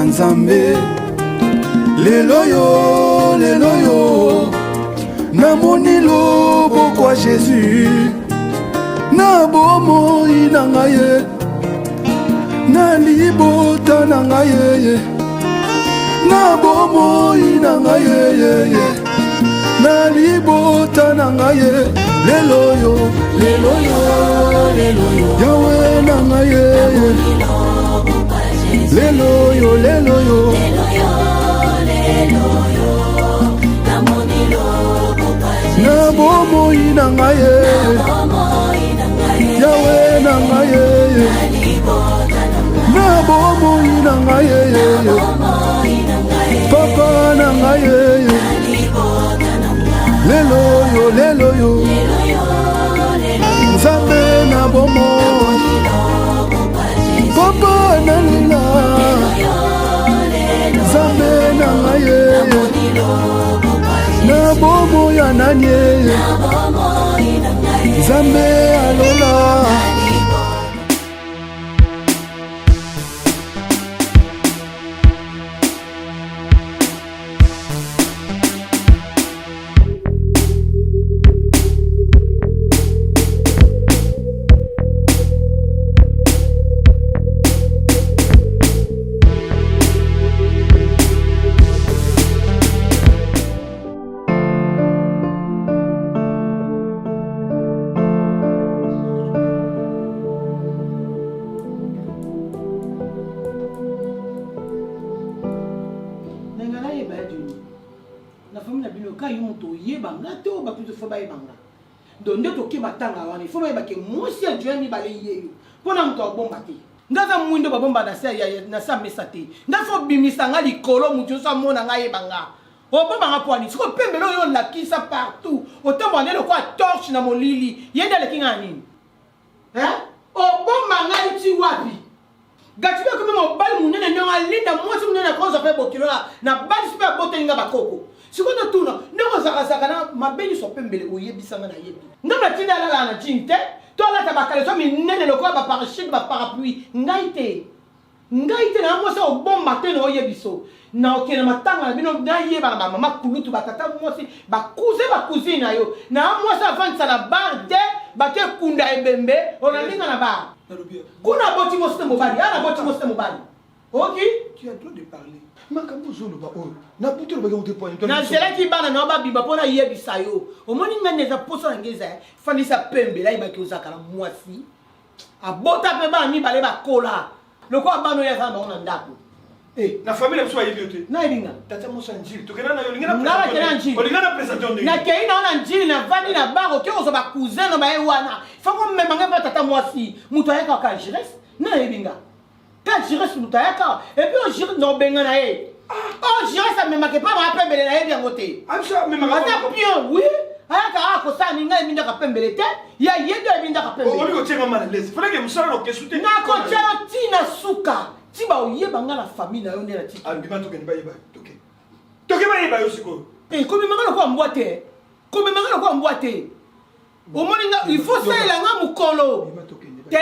Nzambe lelo yo namoni loboko ya Jésus na bomoi na ngai na libota na ngai na bomoi na ngai na libota na ngai lelo yo Yahweh na ngai lelo yo na bomoi na ngai Yahweh na ngai na bomoi na ngai papa na ngai lelo yo Nzambe na bomoi papa na lila Nzambe na ngai na bomoi ya nani Nzambe alola donde to ki batanga wani fo ba ke mosi adwa mi bale yeyo pona mto bomba te ngaza mwindo ba bomba na sa ya na sa mesate ndafo bimisa nga likolo mutu so mona nga yebanga o bomba nga pwani siko pembelo yo la kisa partout otambo ndelo kwa torche na molili yenda le kinga nini o bomba nga iti wapi gatibe ko mo bali munene nyonga linda mosi munene ko zo pe bokilo na bali super botenga bakoko sikoto tuna ndoko zakazaka na mabeni so pembele oyebisanga na yebi ndoma tinda la na tinte to la tabakale so minene lokwa ba parachute ba parapluie ngaite na mo so bomba te no yebiso na okena matanga na bino na yeba na mama kulutu batata mosi ba cousine yo na mo so avanza na bar de ba ke kunda ebembe onalinga na bar kuna boti mo ste mobali ana boti mo ste mobali OK tu as droit de parler makamuzulu ba o na puto ba ngote point na zela ki bana na ba biba pona yebisa yo omoni ngane za poso ngeza fanisa pembe la ibaki uzakala mwasi abota pe ba mi bale ba kola loko abano ya zama ona ndako na famille mso yebiote na ibinga tata mosa njili tokena na yo lingana presenter na keina ona njili na vandi na baro ke ozo ba cousin ba ewana fako mmemanga pa tata mwasi muto ayaka ka jires na ibinga ta jires muto ayaka et puis on jire no benga na e oh jires ça me marque pas ma pembele na e bien côté amsa me marque ata bien oui ayaka ako sa ni ngai minda ka pembele te ya yedo minda ka pembele o liko tsenga mala lesi fallait que musala no kesute na ko tsa tina suka tiba oyeba nga la famille na yo ndela tiki albima tokeni ba yeba toke ba yeba yo siko komi mangala kwa mbwate omoni nga il faut ça la nga mukolo te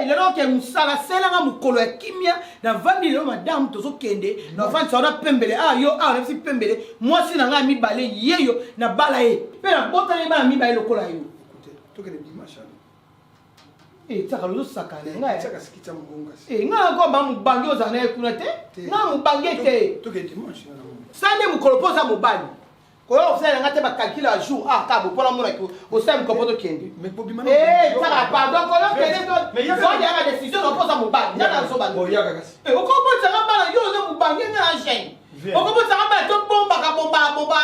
lelo ke musala sela nga mukolo ya kimia na vandi lelo madame tozo kende na vandi sa na pembele yo na si pembele moi si na nga mi balé yeyo na bala e pe na bota ne ba mi balé lokola yo tokeni dimanche tsaka lo sakale nga tsaka sikitsa mungonga nga ko ba mubangi ozana ekuna te nga mubangi te tokeni dimanche sande mukolo poza mobali ko yo ofisa nga te ba calcul à jour ka bo pona mona ko o sam ko poto kende mais bobima tsaka pardon ko yo kende to so ya ga décision no poza mobali nga so ba o ya ga kasi o ko bo tsaka bana yo zo mubangi nga jeune o ko bo tsaka bana to bomba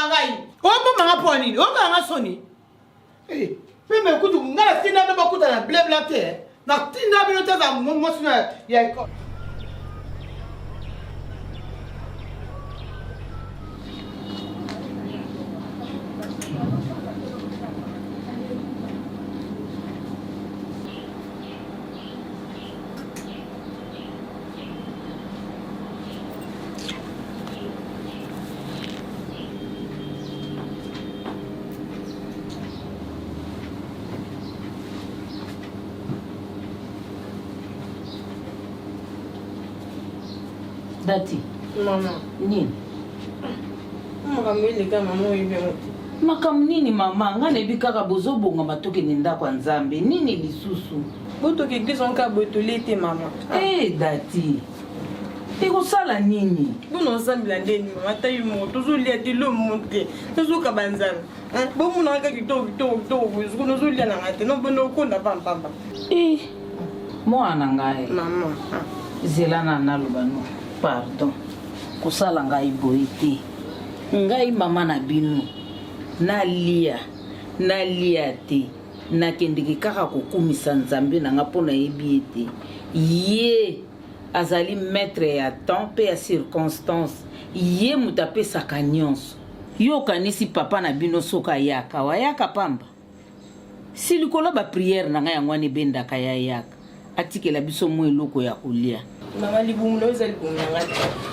ngai o bomba nga poni o ka nga soni pembe kutu ngala tinda ndo bakuta na blabla te na tinda bino taza mo sina ya ko Dati. Maman. Nini? Maman, il est quand même Makamu nini mama? Ngane bikaka bozobonga matoke nenda kwa Nzambe. Nini lisusu? Boto ke glisse on ka botolete maman. Eh Dati. Eko sala nini? Bono ensemble la ndeni maman tayi mo toujours lié de l'homme monter. Toujours ka banzana. Hein? Bon mon anga ki to vous nous lié na ngate. Non bono ko na pam. Eh. Mwana ngai. Maman. Zelana naloba no. Pardon. Kosala ngai boite. Ngai mama na bino. Nalia te nakendeki kaka kokumisa Nzambe nanga mpona yebi ete ye azali maître ya temps mpe ya circonstance ye moto apesaka nyonso yo okanisi papa na bino soki ayaka wayaka pamba si likolo bapriere na ngai yango wana ebendaka ya yaka atikela biso mo eloko ya kolia Maman libumu no ezali bumanga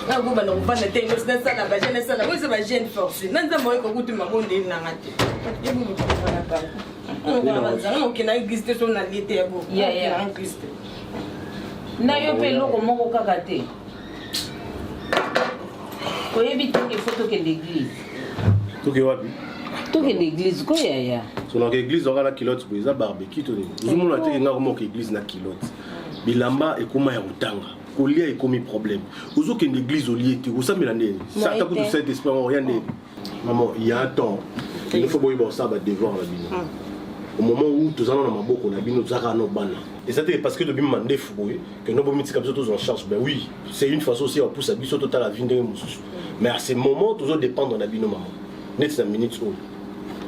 na go bana kubana te no sina sana ba jeune sana bo se ba jeune force nanza moyo ko kutu mabonde na ngate ebu mo kana pa on va on kina existe so na lite yabo ya existe na yo pe loko moko kaka te koyebi te ke foto ke l'église toke wapi toke l'église ko yaya so na église ora la kilote bo eza barbecue to ni zumuna te nga ko église na kilote bilamba ekoma ya utanga kolia ekomi problème ozokende église oliete osambela ndeni ça ta ko tout cet esprit rien ndeni maman il y a un temps il faut boyer ça ba devoir la bino au moment où tous allons na maboko na bino zaka no bana et ça c'est parce que depuis mandé fouboye que nous bomi tika tous en charge ben oui c'est une façon aussi on pousse à biso total la vie ndenge mususu mais à ces moments toujours dépendre na bino maman net na minutes où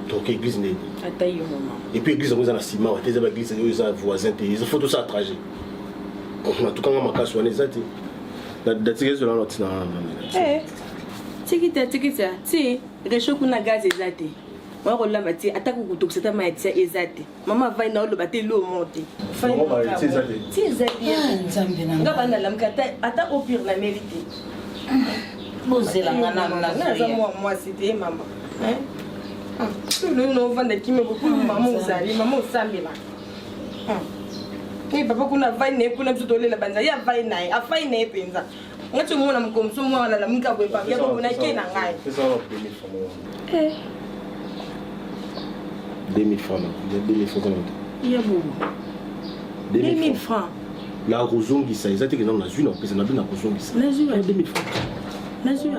donc église ndeni atayo maman et puis église on a ciment on était église on voisin il faut tout ça trajet en tout cas on m'a cassé on est zati da tika sur la note na eh tikita ti resho kuna gaz ezate moi ko lamba ti atako kutokisa ta maïtia ezate mama vai na oloba te lo monte vai na ti ezate Nzambe na nga bana lamka ata au pire la mérite bozelanga na za moi c'était maman hein le no vanda kimi ko maman uzali maman usambela ni papa kuna vai ne kuna mtoto lela banza ya vai naye afai ne penza ngathi ngona mkomso mwana la mika bwepa ya ko na kena ngai c'est ça la première fois 2000 francs il y a 2000 francs il y a beaucoup 2000 francs la kozongisa ezate ke na zwi na pesa na bina kozongisa na zwi 2000 francs na zwi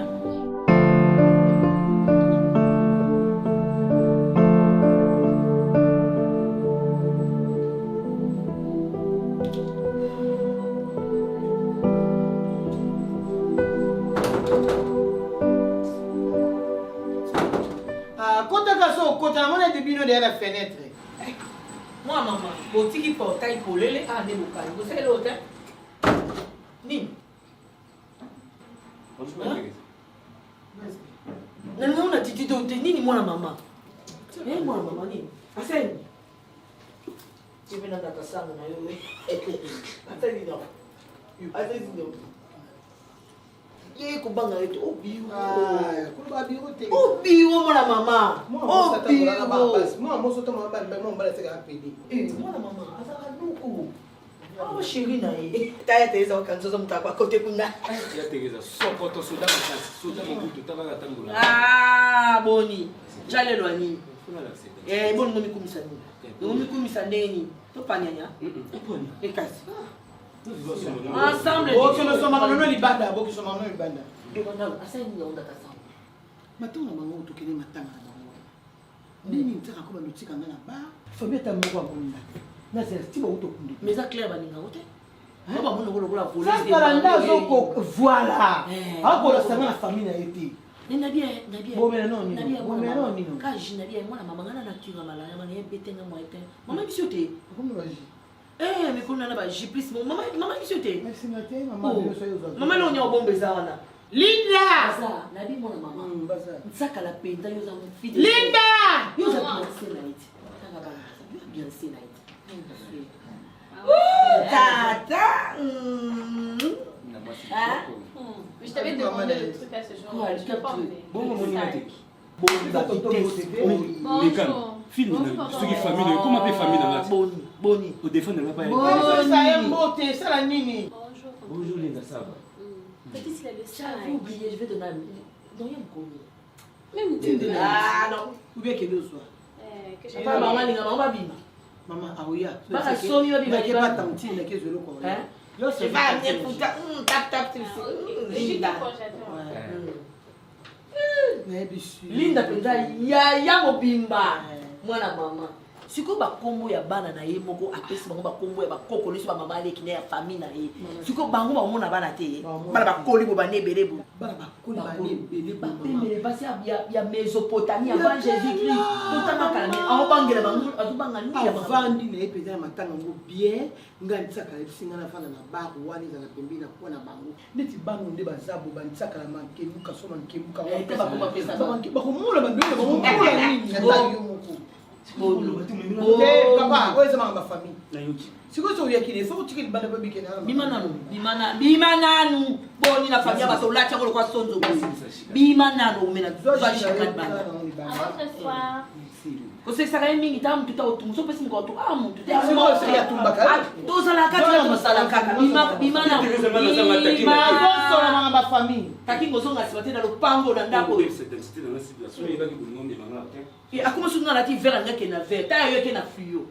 Kota mona debino de la fenêtre. Moi maman, botiki portail polele a de bokali. Vous savez l'autre? Ni. Nani una titi do nini mwana mama? Eh mwana mama nini? Aseni. Kibena data sangu na yo. Aseni do. Aseni do. Kubanga yetu obiwo kuba biwo te obiwo mwana mama obiwo moi moso to mama ba mbala seka apedi mwana mama azaka nuku oh chéri na ye taya teza kanzo mutaka kote kuna ya tegeza sokoto soda soda mutu tabaka tangola boni jale lwani boni ngomi kumisa ndeni to panyanya boni ekasi ensemble boki no soma no libanda boki soma no libanda asai ni onda kasa matuna bango tukile matanga na bango nini ntaka ko balutika ngana ba famille ta moko akunda na c'est tiba utokundi mais ça clair baninga wote ba mona ko lokola voler ça kalanda zoko voilà ako la sanga na famille na yeti na bien bomela noni bomela noni ka jina bien mwana mama ngana na kinga malaya mani ebetenga moite mama bisote comme baji mais qu'on a là-bas, j'ai plus mon maman qui sautait. Merci matin, maman. Maman, on est en bon baiser là. Linda! Ça, la vie mon maman. Ça qu'à la peine, yo za mon fille. Linda! Yo za bien c'est night. Ça va bien c'est night. Tata. Je t'avais demandé le truc à ce jour. Je peux pas emmener. Bon, mon ami. Bonjour. Film, ce qui famille, comment appelle famille dans la Boni. Au défend de la paix. Ça est beauté, ça la nini. Bonjour. Bonjour Linda, ça va? Peut-être s'il a le J'avais oublié, je vais donner un... Non, il y a un commun. Même tu me Ah non. Ou bien qu'il soit. que j'ai Papa, maman, linga, maman, bima. Maman, ah oui, Baka somi wa biba qui liba. pas tantine, qui est le quoi. Hein? Yo Je c'est vais venir pour ta... Tap, tu Linda. Linda penza ya mobimba. Mwana mama. Siko bakombo ya bana na ye moko apesi bango bakombo ya bakoko liso ba mama aleki na ya famille na ye. Siko bango ba mona bana te. Bana bakoli bo bane belebo. Bana bakoli bane belebo. Bapemele basi ya Mésopotamie avant Jésus-Christ. Totama kala mais en bangela bango azubanga ni ya bavandi na ye penza na matanga ngo bien ngandisaka singa na fana na bar wani za na pembi na kona bango neti bango nde bazabo bandisaka na mankebu kasoma nkebu ka te bakoma pesa bakomula bandele bakomula nini na yo moko papa oyo ezamaka bafamille sikoyo oyakile fo kotikeli bana babikene bima nanu boni na famille bato olati yango lokwa sonzo bima nanu omena vashikani bana kosekisaka ye mingi ta mutu ta otumu so pesi mokoto a mutu tozala kati tosala kaka bima naosolamaka bafamille taki ngozonga nsima te na lopango na ndako oyo akoma soki nga nati vere angake na vere ta yo eke na fluyo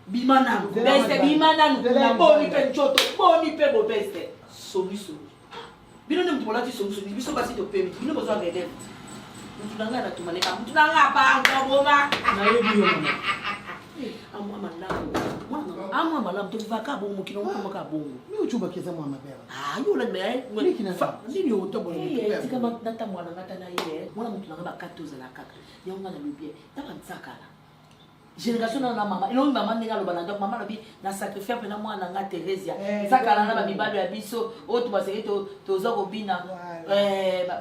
bima nanu beste bima nanu boni mpe ncoto boni mpe bobeste solution bino nde mutu bolati solution biso basi topemi bino bozwa vedete mutu na ngai natumaneka mutu na ngai apanga boma amwa malamu tovivaka bongo mokili okomaka bongo mi ocubakeza mwana bera nini otobotika nata mwana ngata na ye mwana mutu na ngai bakati ozala kaka yango nga nalobi taba nzakala génération na mama elongi mama ndenge aloba na ndako mama alobi na sacrifice mpena mwana nga Teresia nzakala na bamibalo ya biso oyo tobaseki toza kobina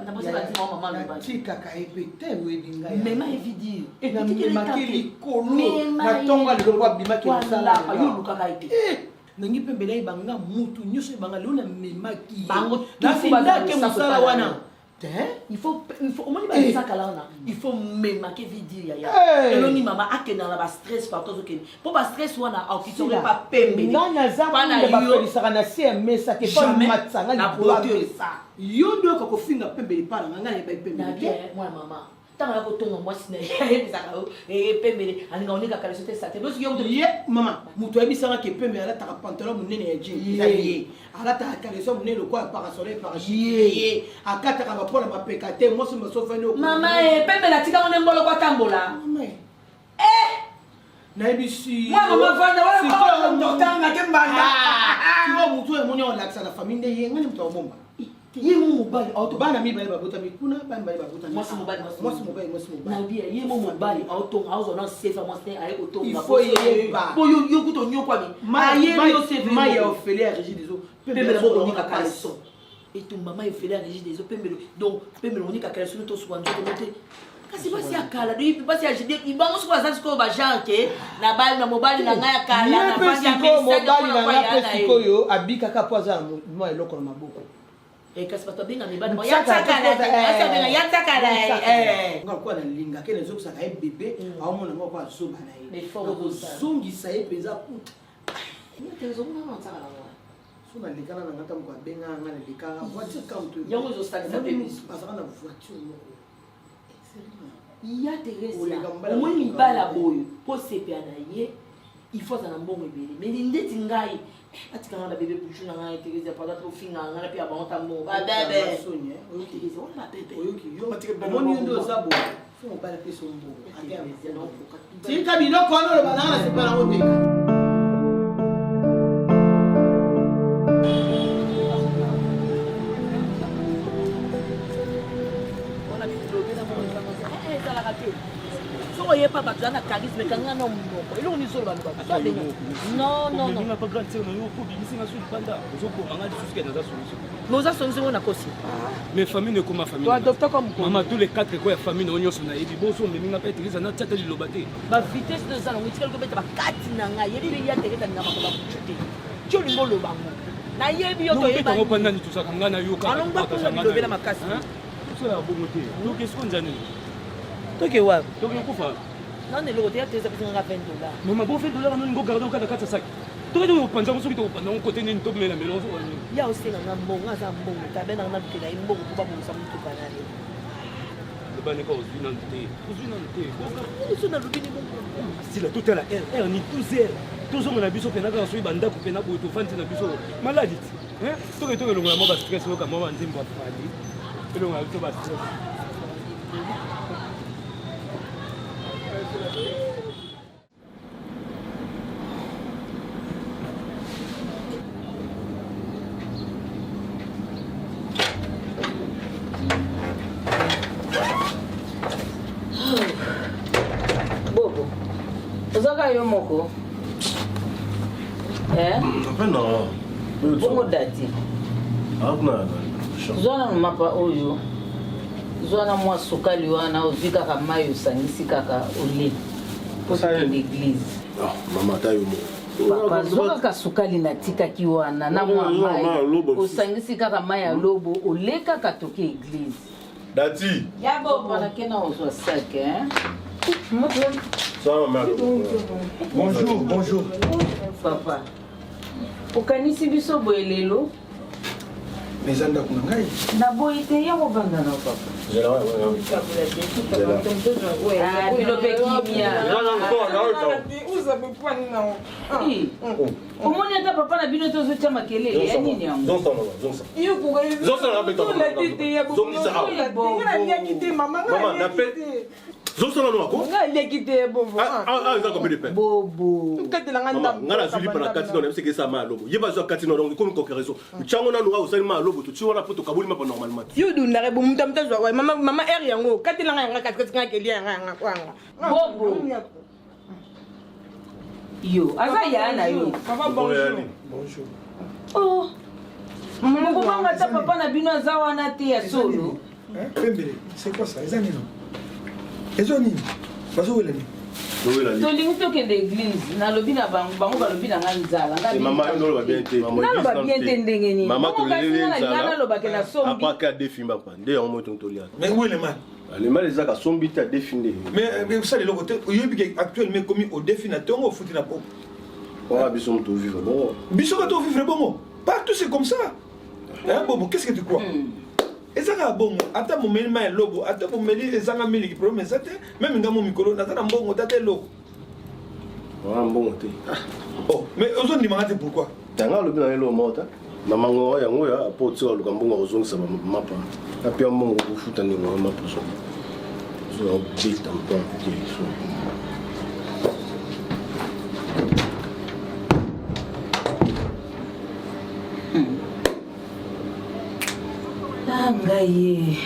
naposi bandima o mama alobatikaka epe te oyelinga mema evidire namemaki likolo natonga leloko abimaki lapa yo olukaka ete nangi mpe mbela ebanga mutu nyonso ebanga lelo namemaki bango nafindake mosala wana il faut omoni bazakala wana il faut memake vidire ya elongi mama akendana ba stress partout ozokende mpo ba stress wana akitore pa pembe nga naza kuna bafelisaka na se ya mesa ke pamatisanga likolo ya mesa yo nde oyoka kofinga pembele pa nanga nga nayebai pembele mwana mama ntango ya kotonga mwasi na yebisaka pembele alinga onikaka leso te sate ye mama moto ayebisangaki pembele alataka pantalon monene ya jean alataka kaleso monene lokola parasole parachute akataka bapola mapeka te mwasi masofani mama pembele atikanga nde ngolo kwatambola nayebisi motu emoni olakisa na famille nde ye ngani moto abomba ye mo mobali bana mibale babotami kuna bana mibale babotami mwasi mobali nabia ye mo mobali aotonga aozona sefa mwasi aye kotonga ifo yeba po yo kuto nyokwami ayebi yo sefa mai ya ofele ya régie des eaux pembele bokonikaka leson etumba mai ofele ya régie des eaux pembele donc pembele onikaka leson tosuka nzoto mote kasi basi akala do basi ajide ibango siko azali sikoyo bajanke na bali na mobali na ngai akala na basi ya mobali na ngai mpe sikoyo abikaka po aza mwa eloko na maboko kasi bato abenga mibali yatakala nalinga ke nazokisaka ye bebe aomona ngo ko azoba na ye kozongisa ye mpenza kuta so nalekana na ngata moko abengaka nga nalekaka voiture azaka na voiture moko ya Teresia omoni mibala boyo mpo sepea na ye il faut azala mbongo ebele mais ndeti ngai atikanga na bebe buchu na ngai Teresia pada tofinga nga na mpe abangota mbongo babebe omoni yo nde oza boye fo mobala pesa mbongo tika biloko wana oloba nanga na sepela yango teka oye pa bato na charisme kanga na monoko eloko nisolo ba bato non pas grande sœur yo ko bimisi nga suli panda ozoko manga disuke na za solution noza solution na kosi mais famille ne comme famille toi adopte comme maman tous les quatre quoi famille no nyoso na yebi boso mbeminga pe Teresa na tata lilobate ba vitesse de ça longi tikalo beta ba kati na nga yebi ya Teresa nga makaba kuchute tio lingo lobango na yebi yo to yeba ngo panda ni tusaka nga na yo ka along ba kuna bilobela makasi so ya bongo te donc est-ce qu'on jani toke wa toke kufa non eloko te ya Teresa pesa nga $20 maman bo $20 non ngo garder au cas de 4 sac Tu vas penser que tu vas penser côté d'une table la mélange. Il y a aussi un bon, un bon, tu as bien un qui a une bonne pour pas mon sang tout canal. Le ban est pas aux unantités. Aux unantités. Nous sommes dans le bien bon. Si la toute la R ni 12 heures. Tous on a biso pena quand soit banda ko pena ko to fanti na biso maladie. Hein? To ke le ngoma ba stress ko kama ba nzimbo afadi. Le ngoma to ba stress. Bobo. Ozaka yo moko. Non. Bongo dati. Zwana mapa oyo. Zwana mwa sukali wana ozika kaka mai osangisi kaka ole. Posa l'église. Maman tayo mo. Papa zoka ka sukali na tikaki wana na mwa mai. Osangisi kaka mai ya lobo ole kaka toke église. Dati. Ya bobo na kena ozwa sac hein. Ça maman. Bonjour, bonjour. Papa. Okanisi biso boelelo. Mais anda kuna ngai. Na boite ya mobanga na papa. Omoni ata papa na bino tozotia makelele ya nini yango? Zosala no ako? Nga lekite bobo. Eza combien de peine? Bobo. Katela nganda. Ngana zuli pana kati no nemse ke sa ma lobo. Yeba zo kati no donc comme concurrence. Chango na nuga usali ma lobo to chiwana poto kabuli ma normalement. Yudu ndare bo mutamta zo wa mama air yango katela nganga kati ngakeli nganga kwanga. Bobo. Yo, asa ya na yo. Papa bonjour. Bonjour. Oh. Moko manga ta papa na bino azawa na te ya solo. Hein? Pembele, c'est quoi ça? Ezani non? Ezani. Bazo wele ni. Tolingi tokende église nalobi na bango balobi na nga nzala Maman noloba bien te. naloba bien te ndenge nini Maman tolelele nzala. nalobake na sombi Après ka défimba pa. Nde on moto tolia. Mais où est le man? Le mal ezaka sombi ta défindé. Mais vous savez le côté yobi actuellement commis au défi na tongo futi na pop. On biso moto vivre bon. Biso ka to vivre bon. Partout c'est comme ça. Hein Bobo, qu'est-ce que tu crois? Ezaka bongo ata momeli ma lobo ata momeli ezanga mili problème zate même ngamo mikolo natana mbongo tate lo. Ah bon te. Oh, mais ozoni mangate pourquoi? Tanga lobi na lo mota. Mama ngo yango ya po tsolo lukambo ozongisa mapa. Apia mbongo kufuta ni mapa so. So big tampon ke so. Ngai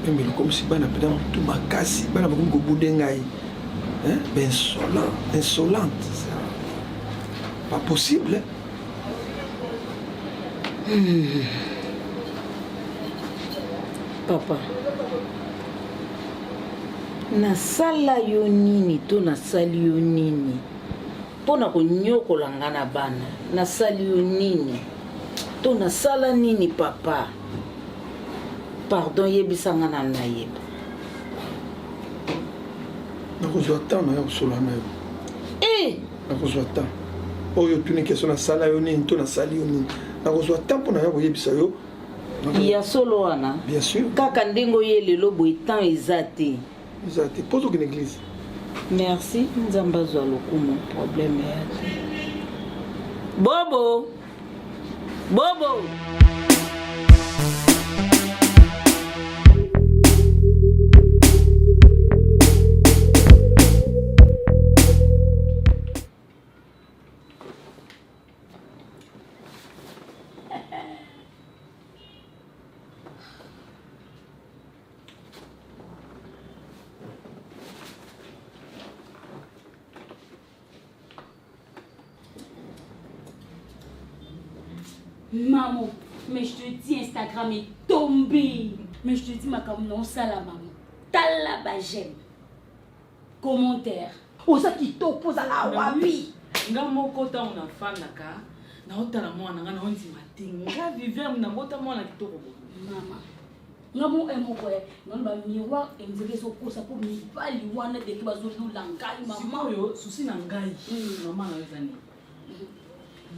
Mais comme si bana pedam tout makasi bana bakum ko bude ngai. Hein? Ben insolente. Ça. Pas possible. Papa nasala yo nini to nasali yo nini pona konyokola nga na bana nasali yo nini to nasala nini papa pardon yebisa nga na nayeba nakozwa temps na yo kosola na yo nakozwa temps oyo tuni question nasala yo nini to nasali yo nini nakozwa temps mpona yo koyebisa yo ya solo wana bien sûr kaka ndenge oye lelo boye temps eza te eza te pose okende église merci nzambe azwa lokumu problème ya te bobo bobo Maman, mais je te dis, Instagram est tombé. Mais je te dis, ma comme non, ça la maman. T'as là-bas, j'aime. Commentaire. Oh, ça qui t'oppose à la wapi. Nga moko ta on afanaka na otala mwana nga na onzi matinga viver na bota mwana kitoko Maman, ngamo emoko non ba miroir enzeke so kosa pour mibali wana deke bazolula ngai mama oyo susi na ngai mama na ezani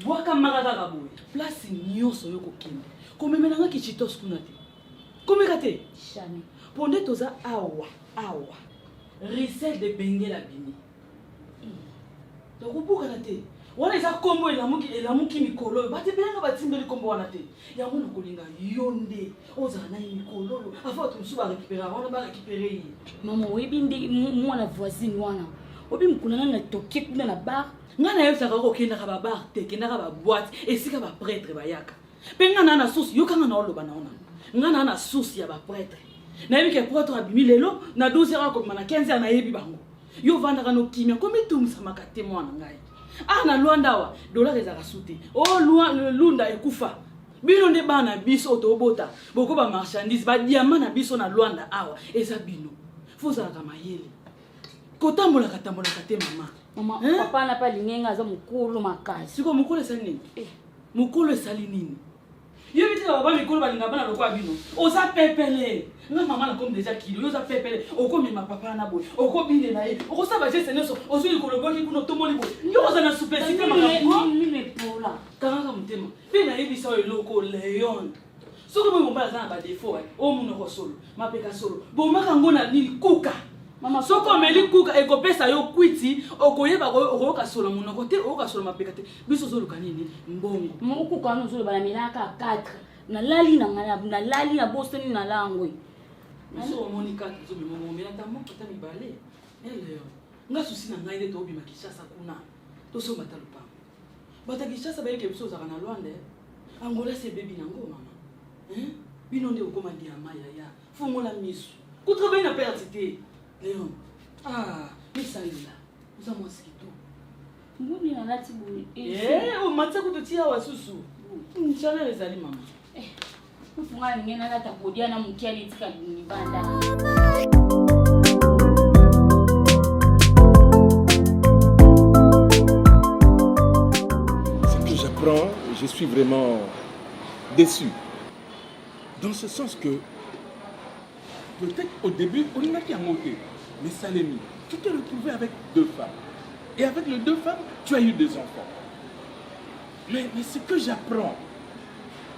bwaka makaka kaboye place nyonso yo kokende komemelanga kichitos kuna te komeka te jamais ponde toza awa recette de bengela bini tokobukana te wana eza kombo elamuki mikolo oyo batebelanga batimbeli kombo wana te yango na kolinga yo nde ozala na ye mikolo oyo afa bato mosusu barécupéra wana barécupéré ye mama oyebi nde mwana voisine wana oyebi mokunanga na toke kuna na bar ngai nayebisaka kokendaka babar te kendaka baboite esika baprêtre bayaka mpe ngai naa na source yokanga na oloba na wana ngai naa na source ya baprêtre nayebi ke prêtre abimi lelo na 12 heures akobima na 15 heures nayebi bango yo vandaka nokimia komitungisamaka te mwana ngai na Luanda awa dollar ezaka sute lunda ekufa bino nde bana biso tobota boko ba marchandise ba diamant na biso na Luanda awa eza bino fozalaka mayele kotambolaka te mama papa na pa lingenga aza mokolo makasi siko mokolo esali nini mokolo esali nini yo biti na baba mikolo balinga bana lokwa bino oza pepele nga mama na comme déjà kilo oza pepele okomema papa na boy okobinde na ye okosaba geste nyonso ozwi likolo boki kuna otomoli boy yo oza na supercité makambola kanga motema mpe nayebisa oyo eloko leon soki boye mobali aza na badefo omonoko solo mapeka solo bomaka ngo na nini kuka soki omeli kuka ekopesa yo kwiti okoyeba okoyoka solo monoko te oyoka solo mapeka te biso ozoluka nini mbongo mokuka wana ozoloba na melaka 4 nalali na boseni na langwe biso omoni 4 ozomemomomela ta moko ta mibale eleo nga susi na ngai nde toobima Kinshasa kuna tosomba ta lupango bata Kinshasa bayeke biso ozaka na Luanda angola se bebi nango mama bino nde okoma diama yaya fungola miso kutravaille na perte te Léon, misalila, uza mwasi kito. Mbuni na lati buni. Matsa kutotia wasusu. Nchala ezali mama. Kufunga ngena lata kodia na mukia litika nibanda. Ce que j'apprends, je suis vraiment déçu. Dans ce sens que peut-être au début, on n'a qu'à monter. Mais Salémi, tu t'es retrouvé avec 2 femmes. Et avec les 2 femmes, tu as eu 2 enfants. Mais ce que j'apprends,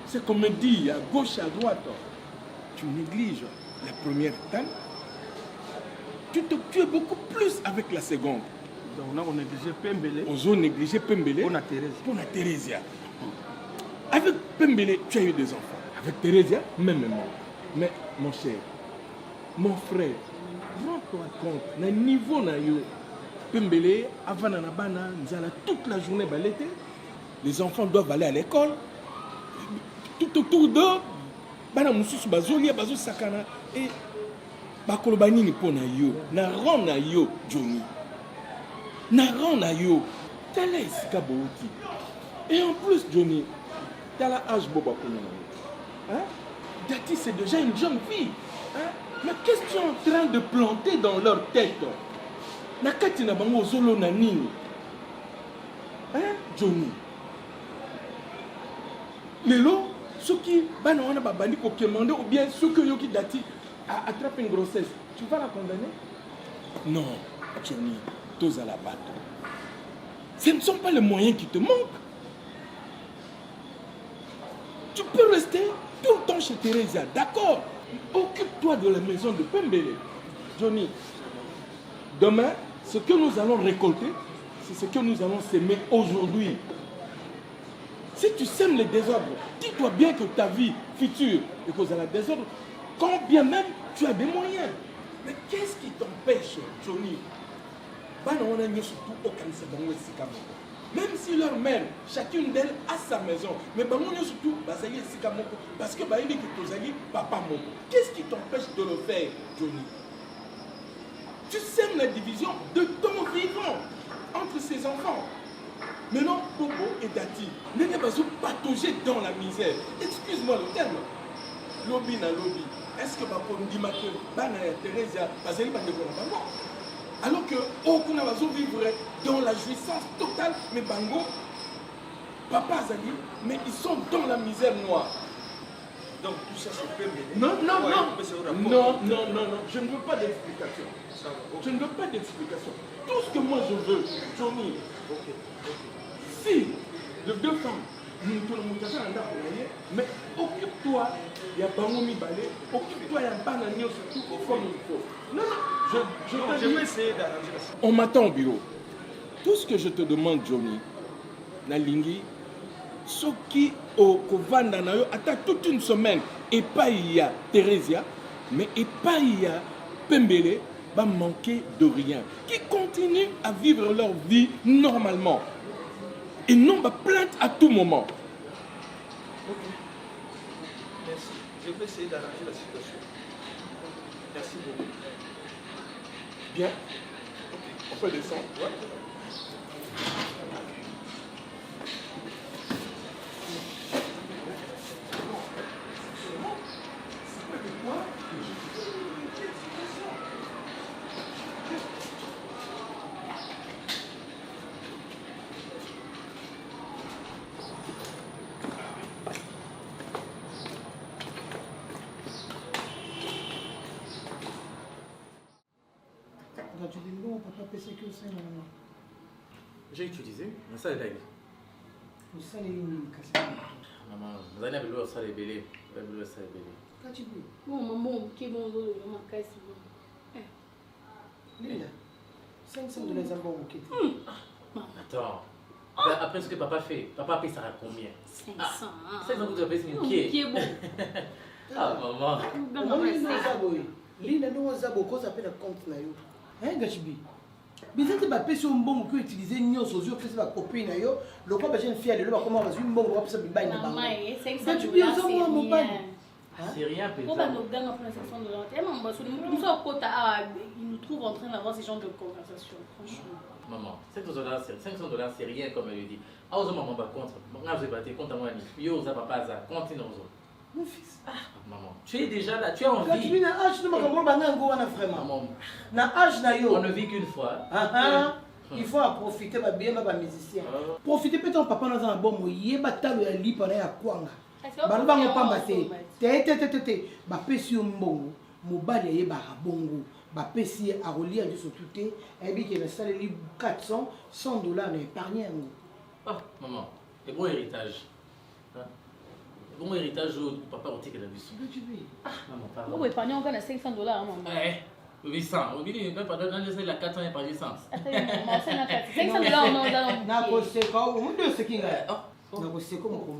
c'est qu'on me dit à gauche, à droite, tu négliges la première dame, tu es beaucoup plus avec la seconde. Donc on a négligé Pembele. On a négligé Pembele. Pour la Thérésia. Avec Pembele, tu as eu 2 enfants. Avec Thérésia, même moi. Mais mon cher, mon frère, rends-toi compte, le niveau na yo, Pembele, avant Nanabana, toute la journée balété, les enfants doivent aller à l'école. Tout autour d'eux, bana mususu bazolia bazo sakana et bakolobani ni pona yo, na ron na yo Johnny. Na ron na yo, tala isika boki. Et en plus Johnny, tala âge boba kono. Hein? Dati c'est déjà une jeune fille. Hein? Mais qu'est-ce que tu es en train de planter dans leur tête? Nakati na bango zolo na nini? Hein, Johnny? Lelo, ceux qui bana wana babandi ko commander ou bien ceux qui dati a attrapé une grossesse, tu vas la condamner? Non, Johnny, tous à la batte. Ce ne sont pas les moyens qui te manquent. Tu peux rester tout le temps chez Thérésia, d'accord? Occupe-toi de la maison de Pembele. Johnny, demain, ce que nous allons récolter, c'est ce que nous allons s'aimer aujourd'hui. Si tu sèmes les désordres, dis-toi bien que ta vie future est causée à la désordre, quand bien même tu as des moyens. Mais qu'est-ce qui t'empêche, Johnny? Même si leur mère, chacune d'elles a sa maison, mais surtout, parce que papa mon. Qu'est-ce qui t'empêche de le faire, Johnny? Tu sèmes la division de ton vivant entre ses enfants. Maintenant, Bobo et Dati, n'est pas patauger dans la misère. Excuse-moi le terme. Lobby na lobby. Est-ce que Bako dit que Bana Thérésia, Bazali Bandeko Bango? Alors que aucun oiseau vivrait dans la jouissance totale, mais Bango, Papa Azali, mais ils sont dans la misère noire. Donc tout ça c'est peu mêlé. Non, non, Ouais, non. mais c'est au rapport. Non, non, non, non. Je ne veux pas d'explication. Ça va. Je ne veux pas d'explication. Tout ce que moi je veux, Johnny, Ok. si les deux femmes, nous te le montrons mais occupe-toi, il y a pas mon balai, occupe-toi, il y a pas d'agneau, surtout comme il faut. Non, non, Je te vais dis, essayer d'arranger la situation. on m'attend au bureau. Tout ce que je te demande, Johnny, Nalingi, ce qui au Kovanda attend toute une semaine, et pas il y a Thérésia, mais et pas il y a Pembele, va manquer de rien, qui continuent à vivre leur vie normalement. Et non ma plainte à tout moment. Ok. Merci. Je vais essayer d'arranger la situation. Merci beaucoup. Bien. On peut descendre. Ouais. J'ai utilisé, mais ça est là. Maman, vous allez avoir ça les bélés. Vous allez avoir ça les bélés. Bon, maman, qui est bon, ma caisse. Linda, 500 $ à bon, ok. Attends. Après ce que papa fait, papa paye ça à combien? 500. 500 vous avez payé Qui est bon. Ah, maman. Linda, nous avons cause appel à compte na yo. Hein, Gachibi? Bizete ba pesi mbongo ko utiliser nyonso zo pesi ba copine na yo, le quoi ba jeune fille le ba comment ba mbongo ba pesa bibai na bango. Maman, 500 Gachibi $, zo mo mo pas. C'est rien, peut-être. Pourquoi nous gagnons 500 $? Nous sommes ils nous trouvent en train d'avoir ces genres de conversations, franchement. Maman, 500 $, c'est rien comme elle le dit. Ah, vous maman va contre. Moi, je vais battre contre moi. Yo, ça papa, ça continue. Mon fils. Ah, maman, tu es déjà là, tu as envie. Gachibi na âge no makambo banga ngo wana vraiment. Maman, Na âge na yo. on ne vit qu'une fois. Il faut en profiter ba bien ba musicien. Profiter peut-être papa dans un bon moyen ba talo ya lipa na ya kwanga. Ba ngo pamba te. Ba pesi mbongo, mobali ye ba bongo. Ba pesi a relier de surtout te, et bi que na salaire 400, $100 na épargner ngo. Ah, maman, et bon héritage. Bon héritage au papa au ticket de la vie. Ah, maman, pardon. Vous épargnez encore 500 $, maman. Ouais, 800. Au milieu, même pas dans les 400 et pas 800. 500 $, non, Na ko se ko, o mundo se kinga. Na ko se ko mo ko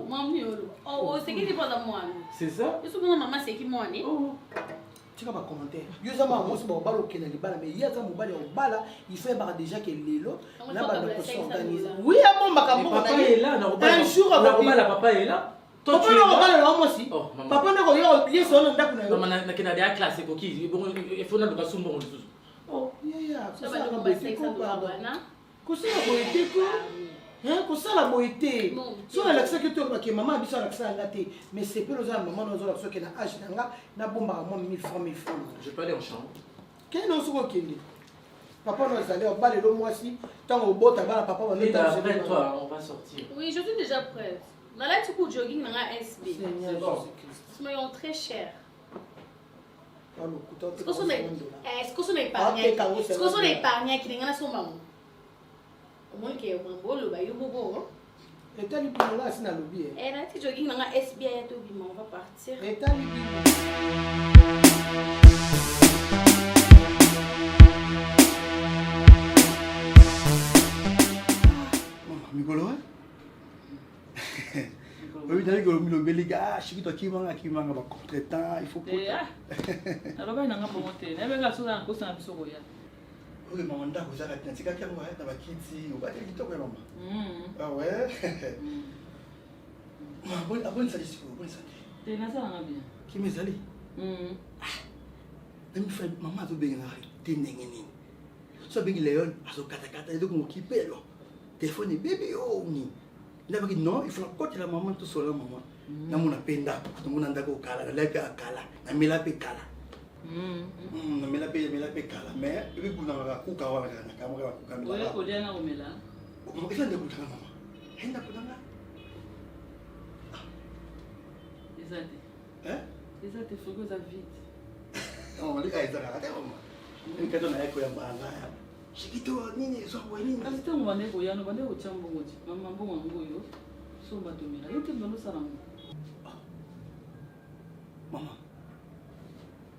maman, maman, oh, c'est qui n'est pas à moi. C'est ça? Je suis maman, c'est qui moi, né? Tu vas commenter. Yo za ma mo se ba balo ke na libala mais ya za mo bala o bala, il fait bar déjà que lelo na ba ko s'organiser. Oui, à mon makambo na. Papa est là, un jour la papa est là. Toi tu es là moi aussi. Papa na ko yo oublier son ndako na yo. Maman na kina dia classe ko ki, il faut na luka sumbo ngulu. Oh, yeah. Ça va nous passer 500 $, na. Ko ça ko été ko. Hein, ko ça la boité. So na l'accès que tu as que maman biso l'accès à ngate, mais c'est peu aux maman nous l'accès que na âge nanga na bomba moi 1000 francs 1000 francs. Je peux aller en chambre. Quel non so ko kende. Papa nous allait au bal le mois ci, tant au bot avant papa va nous Et après toi, on va sortir. Oui, je suis déjà prête. Dans la tu cours jogging dans la SB. C'est bon. C'est mais très cher. Est-ce que ce n'est pas rien? Est-ce que ce n'est pas rien qui n'est pas son maman? Au moins qu'il y a un beau le baillot bobo. Et t'as dit pour là c'est dans le lobby. Et là tu jogging dans la SB à tout bim, on va partir. Et t'as dit Mikolo oui, d'ailleurs, le Béliga, je suis qui m'a contretemps, il faut pas. Alors, il y a un bon thé. Il y a un peu de temps. Oui, maman, vous avez un petit peu de temps. Vous avez un petit peu de temps. Ah ouais. Bonne salut, bonne salut. Qui me salut? Maman, tu bien t'es n'engagé. So bien Léon, à son kata, donc mon qui paie là. Téléphone bébé oh ni. Non, il faut que la maman tout seul maman. Na muna penda, tout le monde anda ko kala, la pe akala, na mela pe kala. Na mela pe kala, mais il veut kuna ka kuka wala kana kamera kuka mela. Wewe ko dia na umela. Mo kisa ndio kutana mama. Henda kutana. Exactly. eza te frigo eza vide. Non, les gars, ils ont une cadeau na yako ya mbanga. Shikito nini sokwe nini? Kasi ntango bande koyano bande kotia mbongo ti mama mbongo yango oyo so batomela yo te bando osala ngo. Maman.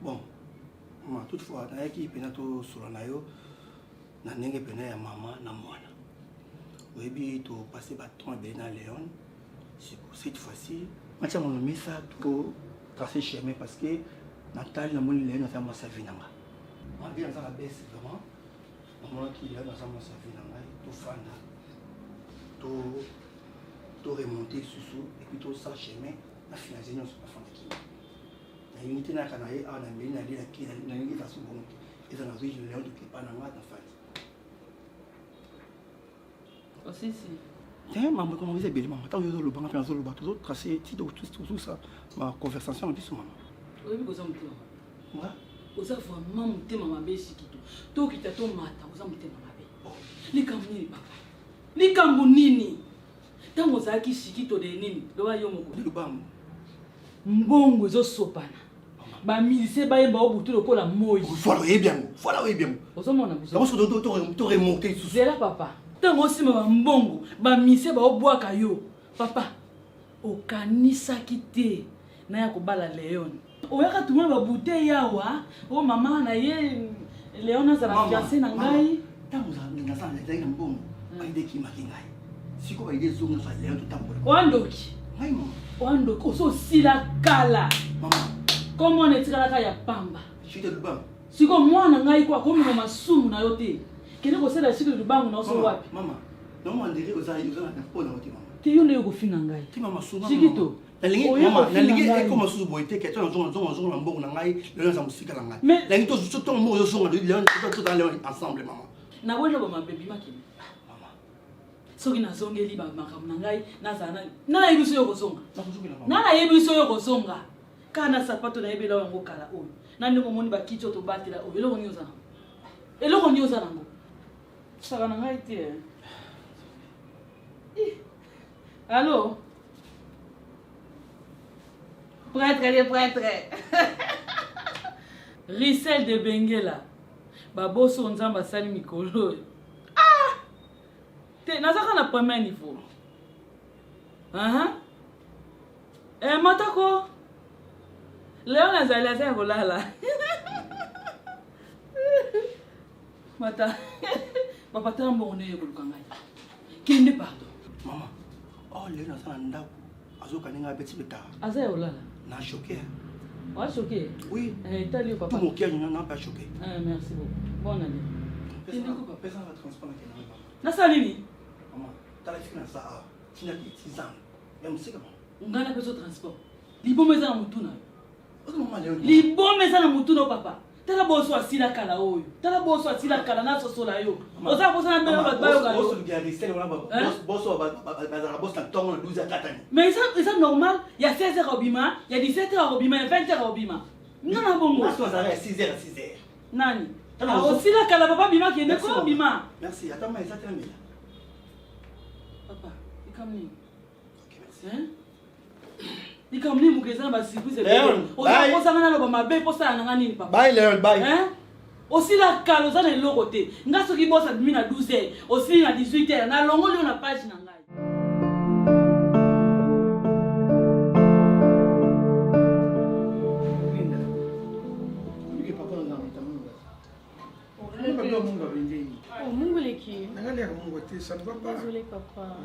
Bon. Maman, toutefois, nayaki pena tosola na yo na ndenge pena ya mama na mwana. Oyebi topase baton ebele na Léon. Cette fois-ci, matia monomi ça to tracer chemin parce que Nathalie na moni Léon aza mwasi avi nanga. Malgré aza na bese vraiment, namonaki Léon aza mwasi avi nanga tofanda to remonter susu et puis tosala chemin na finaliser nyonso bafandaki. Na unité naka na ye awa na mbeli na lie na kei na lingi faso bongo te eza nazwi Léon tokepa na nga na fandi. Osisi. Tiens, maman, comment vous êtes belle, maman? Tant que vous avez le banc, vous avez le bateau, tout tracé, tout ça, ma conversation, on dit sur maman. Oui, vous avez mutema. Ouais. Vous avez vraiment mutema mabe shikito. To kita to mata, vous avez mutema mabe. Likamuni papa. Likamuni. Tango zaki shikito de nini? Lowa yo moko. Le banc. Mbongo zo sopana. Ba milise ba yeba obutu lokola moyi. Voilà, oui bien. Voilà, oui bien. Vous avez mon abusé. D'abord, sur to remonter sous. C'est là papa. Tango sima ba mbongo, ba mise ba obwaka yo. Papa, okanisaki te na ya kobala Léon. Oyaka tuma ba bouteille yawa, o mama na ye Léon azala fiancé na ngai. Tango za ngasa na mbongo, ba ide ki makingai. Siko ba ide zongo sa Léon to tambola. Wandoki. Ngai mo. Wandoki oso sila kala. Mama. Comment on etikala ka ya pamba? Chute le banc. Siko mwana ngai kwa komi na masumu na yo te. Kene ko sela chute le banc na oso wapi? Mama. Non mo ndiri oza na pona oti mama. Te yo ne yo kofinga ngai. Ti mama suma. Chikito. Na lingi mama, na lingi eko masusu boite ke to zongo na mbongo na ngai, le za musika na ngai. La ngi to to mo yo zongo le to dans le ensemble mama. Na wena ba mabebi makini. Mama. Soki na zongeli ba makamu na ngai na zana. Na yebiso yo kozonga. Na yebiso yo kozonga. Kana sapato na yebela wango kala oyo. Na ndeko moni ba kicho to batela oyo. Eloko nyoza nango. Eloko nyoza nango. Saka na ngai te. Allô? Prêtre, les prêtres. Rissel de Benguela. Baboso nzamba sali mikolo. Ah! Te nazaka na premier niveau. Matako. Léon azali asa kolala. Mata. Papa tambo ne yekoluka ngai. Kende pardon. Maman. Oh, Léon asa na ndako. Azoka ninga beti beta. Asa yolala. Na choqué. Ouais, choqué. Oui. T'as lu papa. Tout mon cœur n'a pas choqué. Merci beaucoup. Bonne année. Personne va transporter qui n'a pas. Nasalini. Maman, t'as la fille dans ça. Tu n'as que 6 ans. Même c'est comment? On gagne un peu de transport. Libomé ça na mutuna. Libomé ça na mutuna papa. Tala boso asila kala oyo. Tala boso asila kala na sosola yo. Oza boso na mbele ba bayo ga. Boso ngia risel wala boso ba boso na tongo na 12 à 4 ans. Mais ça normal, il y a 16h au bima, il y a 17h au bima, il y a 20h au bima. Nana bongo. Parce qu'on s'arrête à 6h à 6h. Nani? Osila kala papa bima qui est ko bima. Merci, attends mais ça termine. Papa, il comme ni. OK, merci. Hein? Il comme ni mugeza ba surprise. On va posa na lo ba mabe posa na ngani papa. Bye Léon, bye. Hein? Aussi la kalo za na eloko te. Nga soki bosa bimi na 12h, aussi na 18h na longo lio na page na ngai. Mungu leki. Angalia Mungu ati ça ne va pas. Désolé papa.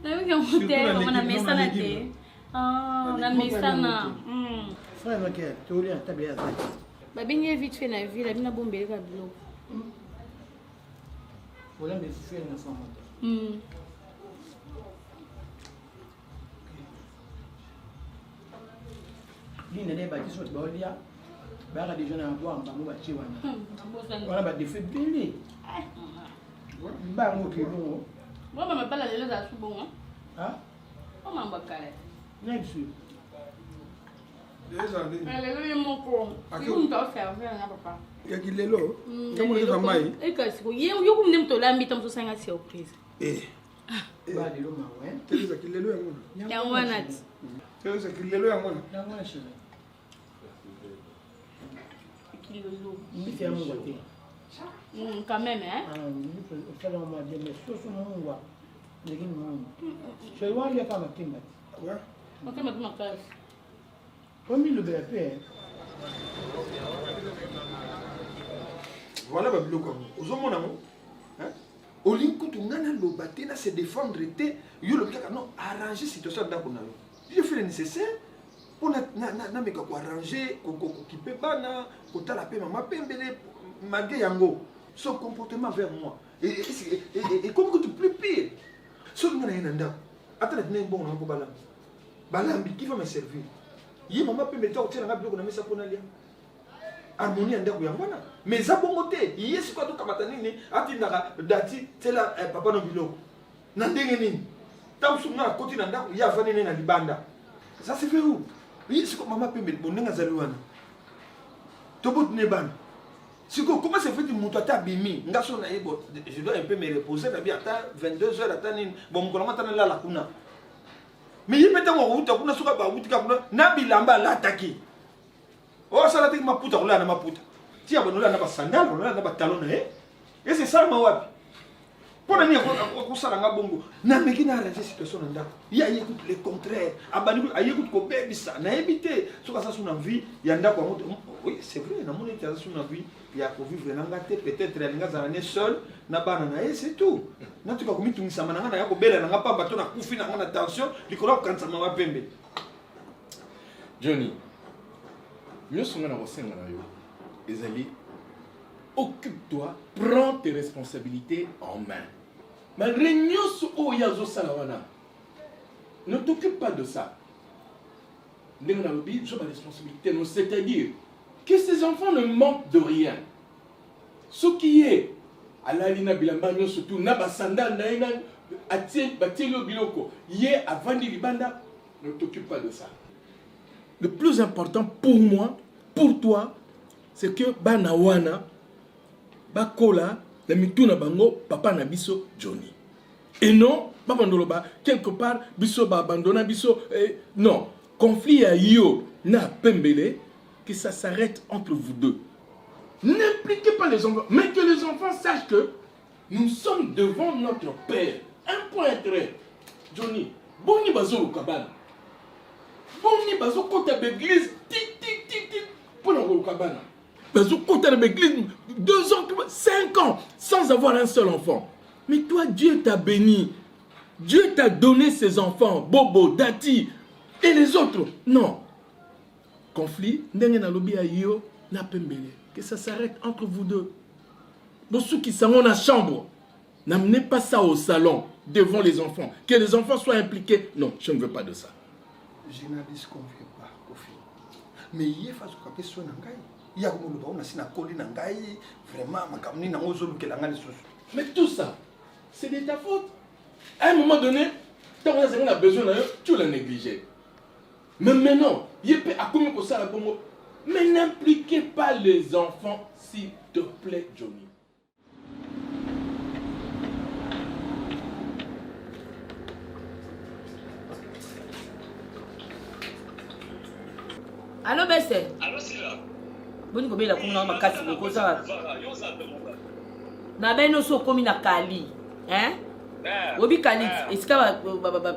Na wiki mute mama na mesana te. Ah, na mesana. Frère Roger, tu voulais tabia zaki. Babinye vite fait na ville, bina bombele ka bilo. Voilà mais fait na sama. Lina ne ba kiso ba olia. Ba ga déjà na boa mbango ba chi wana. Wana ba defi bili. Ba ngo kilo. Moi mama pala lelo za su bon. Ah? O mamba kale. Nexu. Déjà allé. Lelo ye moko. Ki unta faire na papa. Ya kilelo. Kama ile kama hii. Ekasiko yo kumne mtola mbita msosanga surprise. Ba lelo mawe. Teleza kilelo ya mwana. Ya wana. Teleza kilelo ya mwana. Ya mwana shile. lolo. mbisi ya mungwa te. Quand même, hein? Fais-le moi dire, mais surtout mungwa. Ndenge mungwa. Je vois il y a pas ma timba. Ouais. Ok, maintenant ma case. Comme il le BAP, hein. Voilà babiloko ozomona ngo olingi kutu nga naloba te na se défendre te yo lobi kaka non arranger situation ya ndako na yo je fais le nécessaire mpo nameka koarrange kokipe bana kotala mpe mama pembele malgré yango son comportement vers moi ekomi kutu plus pire soki nga na ye na ndako ata na tina ye mbongo nanga mpo balambi qui va me servir ye mama pembele ta kotia nanga biloko na mesa mpo nalia harmonie ya ndako yango wana mais eza bongo te ye sikoyo tokamata nini atindaka dati tela papa no biloko na ndenge nini ntango soki nga akoti na ndako ye avandi nini na libanda ça se fait où ye sikoyo mama pembele bo ndenge azali wana tobotune bana sikoyo comment se fait moto ata abimi nga so na ye bo je dois un peu me reposer na bi ata 22 heures ata nini bon mokolo ata nalala kuna mais ye mpe ntango akouta kuna soki abawutika kuna na bilamba alataki oh ça là tu m'as pouta là na maputa ti abano là na ba sandal là na ba talon et c'est ça ma wapi pour nani ko sala nga bongo na meki na arranger situation na ndako ya écoute le contraire abani écoute ko bebisa na éviter so ka ça sous na vie ya ndako amoto oui c'est vrai na mon état sous na vie ya ko vivre na ngate peut-être ya nga za ne seul na bana na c'est tout na tu ka komitungisa mananga na ya ko bela na nga pa bato na kufi na nga tension likolo kansa mama pembe Johnny mieux songa na kosenga na yo ezali occupe-toi prends tes responsabilités en main malgré nyonso oyo azosala wana ne t'occupe pas de ça ndenge nalobi zo responsabilité non c'est-à-dire que ces enfants ne manquent de rien ce qui est alali na bilamba nyonso tout na basandal na ye atie batieli yo biloko ye avandi libanda ne t'occupe pas de ça. Le plus important pour moi, pour toi, c'est que Banawana, Bakola, la mituna bango, papa na biso Johnny. Et non, Babandoloba, quelque part, biso ba abandonna biso. Non, conflit à yo, na pembele, que ça s'arrête entre vous deux. N'impliquez pas les enfants, mais que les enfants sachent que nous sommes devant notre père. Un point trait. Johnny, boni bazo kabana. Boni bazo kota l'église, tic tic tic tic, pour la cabane. Bazo kota l'église 2 ans, 5 ans, sans avoir un seul enfant. Mais toi, Dieu t'a béni. Dieu t'a donné ses enfants, Bobo, Dati, et les autres. Non. Conflit, n'engue na lobi ayo, na pembele. Que ça s'arrête entre vous deux. Bon, ceux qui sont dans la chambre, n'amenez pas ça au salon, devant les enfants. Que les enfants soient impliqués. Non, je ne veux pas de ça. Je n'en disconviens pas, Kofi. Mais il y a une question de ngai. Il y a mais tout ça, c'est de ta faute. À un moment donné, quand on a besoin, tu l'as négligé. Mais maintenant, mais n'impliquez pas les enfants, s'il te plaît, Johnny. Allô, Bessé? Allô, c'est là. Boni ko bela kuma makasi ko za. Na beno so komi na Kali, hein? Obi Kali, esika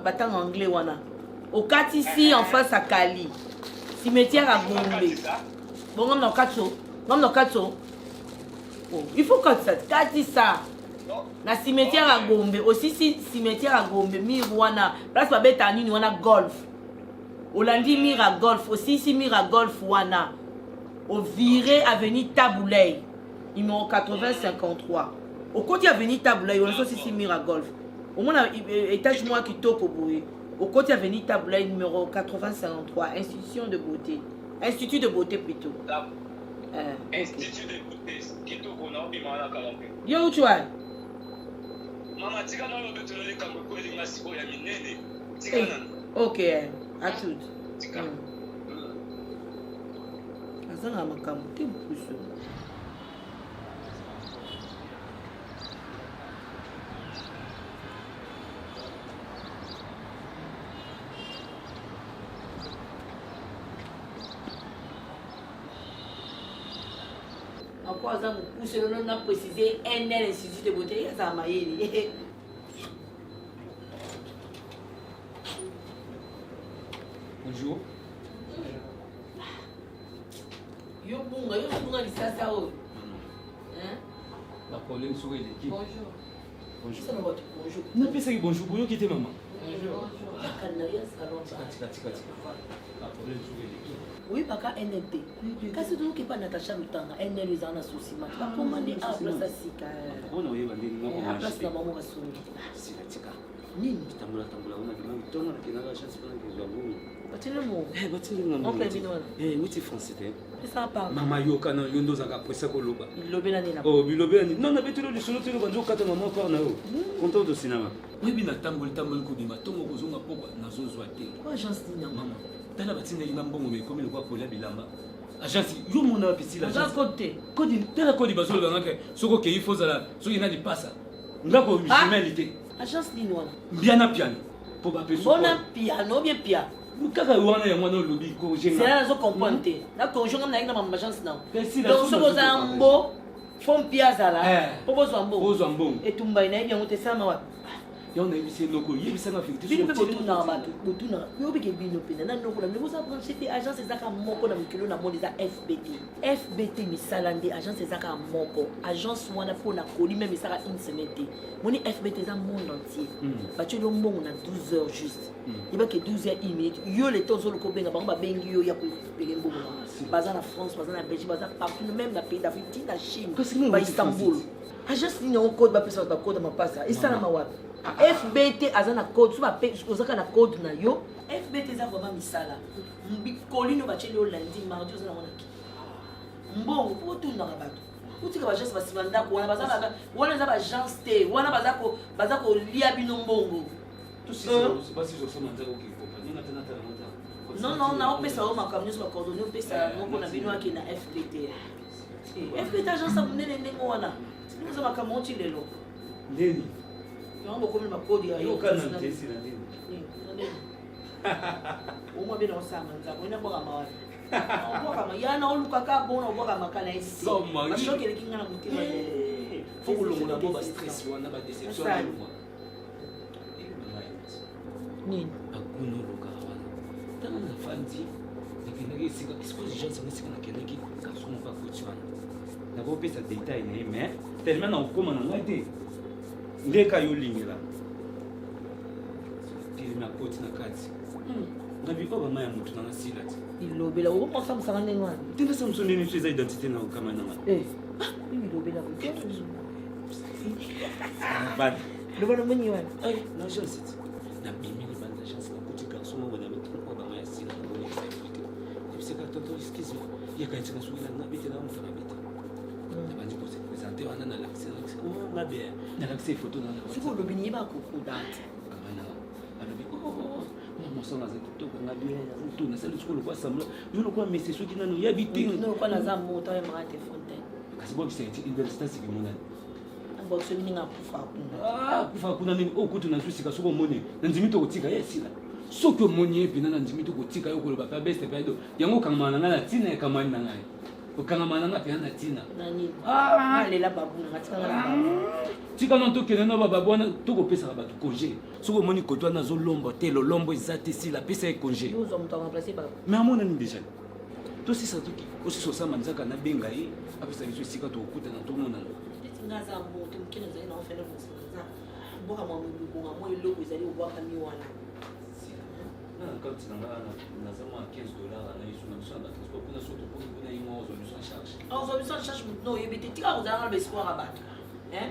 batang anglais wana. Au kati ici en face à Kali. Cimetière à Gombe. Bon on katso. Oh, il faut que ça kati ça. Na cimetière à Gombe, aussi cimetière à Gombe Mirwana, place ba beta nini wana golf. Olandi Mira Golf, aussi ici Mira Golf wana. Au viré avenue Taboulay, numéro 8053. Au côté avenue Taboulay, on a aussi Mira Golf. Au moins étage moi qui toque au bruit. Au côté avenue Taboulay, numéro 8053, institution de beauté. Institut de beauté plutôt. Institut de beauté, qui toque on a bien la calamité. Yo où tu es? Maman, tu as le besoin de comme quoi il m'a si beau ya minene. Ok, à tout. Azanga makambo te buso. Encore ça, on a précisé NL Institut de beauté, ça m'a aidé. Bonjour. Yo bunga lisasa o. Hein? La problème sur l'équipe. Bonjour. Bonjour. Ça me va bonjour. Non, mais c'est bonjour. Bonjour, qui était maman? Bonjour. La canaria salon. Tika. La problème sur l'équipe. Oui, paka NLP. Kasi tu qui pas Natacha Lutanga, NL les en associé. Pas commander à place sika. On a eu bandini à place la maman Rassouli. Tika. Nini? Tambula on a demandé ton na kina chance pour que zo. Batile mo. Batile mo. On peut venir. Muti français. Ça parle. Mama yoka na yondo zaka pressa ko loba. Lobela ni na. Oh, bilobela ni. Non, na betelo li solo telo banjo kata maman encore na o. Content de cinéma. Oui, bina tambol ko bima tongo kozonga poko na zozwa te. Quoi agence ni na maman. Tala batinga ina mbongo me komi lokwa kolia bilamba. Agence yo mona piti la agence. Côté. Kodi tala kodi bazolo bangaka soko ke ifo zala so ina di pasa. Ngako humanité. Agence ni wana. Biana piano. Po ba peso. Bona piano bien piano. Kaka wana ya mwana lobi ko jenga. C'est là zo comprendre te. Na conjonga na ina ma agence na. Donc so bozambo fom piazza là. Po bozambo. Bozambo. Et tumba ina bien ngote sama wa. Ya on a vu ces locaux, il y a eu ça dans fictif. Bino pe botuna bato, botuna. Yo be ke bino pe na ndoko na ngo sa brancher te agence ezaka moko na mikilo na moni za FBT. FBT misalande agence ezaka moko. Agence wana po na koli même ezaka une semaine te. Moni FBT za monde entier. Bacho lo mbongo na 12 heures juste. Il va que 12 heures 1 minute. Yo le temps zo lo ko benga ba bengi yo ya ko pele mbongo. Baza na France, baza na Belgique, baza partout même na pays d'Afrique, na Chine, ba Istanbul. Agence ni on code ba pesa ba code ma pasa. Isala ma wapi? FBT azana code so ba pe ozaka na code na yo. FBT za vraiment misala. Kolino ba chelo lundi mardi ozana mona ki. Mbongo po tu na bato. Utika ba agence ba simanda ko wana baza wana za ba agence te. Wana baza ko lia bino mbongo. Tout c'est pas si je sais manza ko compagnie na tena tena monta. Non, na on pesa o makamyo so ba coordonner on pesa moko na bino aki na FBT. FBT agence a munene ndengo wana. Nous avons commencé les lots. Ndeni. Nous avons beaucoup de code à yo kana tesi na ndeni. Au moins bien on s'amène, on a pas mal. On voit comme ya na oluka ka bon on voit comme kana ici. Parce que les kinga na mutima. Faut que l'on a pas stress ou on a pas déception. Nini? Akuno luka wana. Tana na fandi. Nikinagi sika expose gens ça sika na kenaki ka somo ka kuchwana. Na ko pesa détail ne mais tellement na okoma na ngai te. Ndeka yo lingela. Tili na koti na kati. Na biko ba maya mutu na sila ti. Ilobela o ko sam sanga nengwa. Tena samso nini tu za identité na okama na ngana. Ilobela ko. Bad. Lobela mwenye wana. Ay, na chance ti. Na bimi ni banda chance na kuti ka somo wana mutu ko ba maya sila na ngoni explique. Et c'est quand toto excuse moi. Ya ka tina suila na bete na mfana bete. Na banji ko se présenter wana na l'accès. Oh, na bien. Na l'accès photo na. Siko lobini ba ko ko date. Kamana. Alobi oh. Mosanga za kitoko na bien tu na sala tsolo kwa samla jolo kwa message soki nanu ya biting no kwa na za moto ya mara te fontaine kasi bo c'est université c'est que mona abo so ni nga kufa kuna nini okutu na susika soko mone na ndimi to kotika yesila soki omoni epina na ndimi to kotika yo koloba pa best pedo yango kangama na tina ekamani na ngai okangama na pe na tina nani lela babu na tika na tika non to kene na baba bwana to ko pesa ba to congé soko moni kotwa na zo lombo te lo lombo ezate si la pesa e congé yo zo mto remplacer ba mais amona ni déjà to si sa tuki aussi so sama nzaka na benga yi apesa biso sika to okuta na to mona nga za moto mkina za ina ofela msana boka mwa mbugo mwa eloko ezali obwaka mi wana na quand na zama $15 na iso na so na transport kuna so to kuna imo zo so charge so charge no yebete tika ko za na bespoir abato